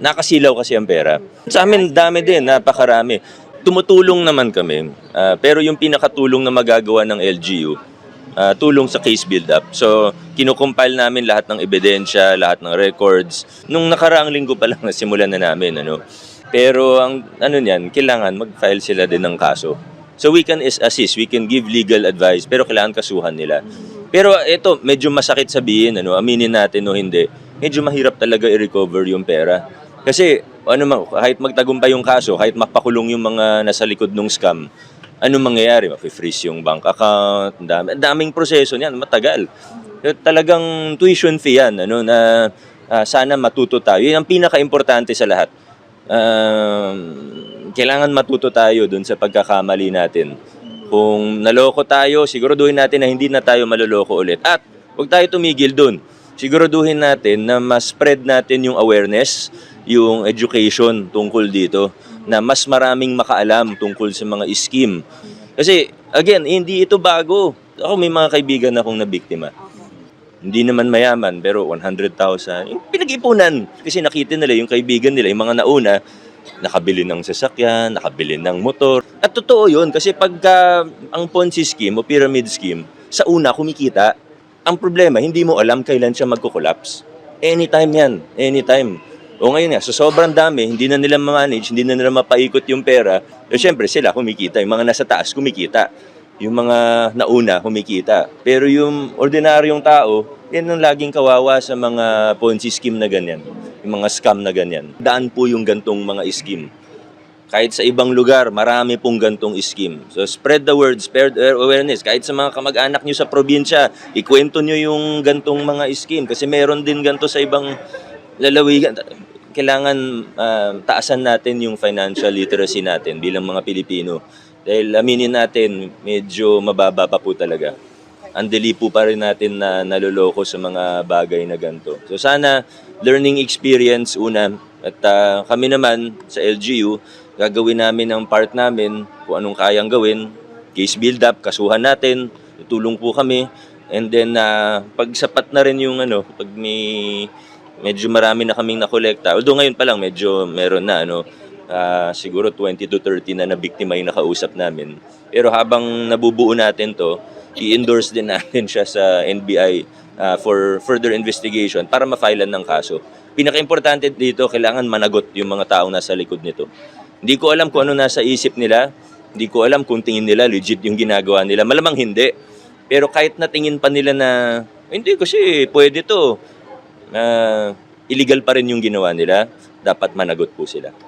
nakasilaw kasi ang pera. Sa amin, dami din, napakarami. Tumutulong naman kami, pero yung pinakatulong na magagawa ng LGU, tulong sa case build-up. So, kinukumpile namin lahat ng ebidensya, lahat ng records. Nung nakaraang linggo pa lang nasimulan na namin, ano. Pero ang ano niyan, kailangan mag-file sila din ng kaso. So we can assist, we can give legal advice, pero kailangan kasuhan nila. Pero ito, medyo masakit sabihin, ano, aminin natin o hindi, medyo mahirap talaga i-recover yung pera. Kasi kahit magtagumpay yung kaso, kahit mapakulong yung mga nasa likod ng scam, ano mangyayari? Mafe-freeze yung bank account, daming proseso niyan, matagal. Talagang tuition fee yan, ano, na sana matuto tayo. Yan ang pinaka-importante sa lahat. Kailangan matuto tayo dun sa pagkakamali natin. Kung naloko tayo, siguraduhin natin na hindi na tayo maloloko ulit. At huwag tayo tumigil dun. Siguraduhin natin na mas spread natin yung awareness, yung education tungkol dito, na mas maraming makaalam tungkol sa mga scheme. Kasi, again, hindi ito bago. Ako may mga kaibigan akong nabiktima. Hindi naman mayaman, pero 100,000. Yung pinag-ipunan. Kasi nakita nila yung kaibigan nila, yung mga nauna, nakabili ng sasakyan, nakabili ng motor. At totoo yun, kasi pagka ang Ponzi scheme o pyramid scheme, sa una kumikita, ang problema, hindi mo alam kailan siya magko-collapse. Anytime yan, anytime. O ngayon nga, so sobrang dami, hindi na nila ma-manage, hindi na nila mapaikot yung pera. So syempre sila kumikita, yung mga nasa taas kumikita. Yung mga nauna kumikita. Pero yung ordinaryong tao, yan ang laging kawawa sa mga Ponzi scheme na ganyan. Yung mga scam na ganyan. Daan po yung gantong mga scheme. Kahit sa ibang lugar, marami pong gantong scheme. So spread the word, spread awareness. Kahit sa mga kamag-anak nyo sa probinsya, ikwento nyo yung gantong mga scheme. Kasi meron din ganto sa ibang lalawigan. Kailangan taasan natin yung financial literacy natin bilang mga Pilipino. Dahil aminin natin, medyo mababa pa po talaga. Ang dali po pa rin natin na naloloko sa mga bagay na ganito. So sana learning experience una. At kami naman sa LGU, gagawin namin ang part namin kung anong kayang gawin. Case build-up, kasuhan natin, tutulong po kami. And then pag sapat na rin yung pag medyo marami na kaming nakolekta. Although ngayon pa lang medyo meron na siguro 20 to 30 na biktima yung nakausap namin. Pero habang nabubuo natin to, i-endorse din natin siya sa NBI for further investigation para ma-filean ng kaso. Pinaka-importante dito, kailangan managot yung mga taong nasa likod nito. Hindi ko alam kung ano nasa isip nila, hindi ko alam kung tingin nila legit yung ginagawa nila. Malamang hindi. Pero kahit na tingin pa nila na, hindi kasi pwede to, illegal pa rin yung ginawa nila, dapat managot po sila.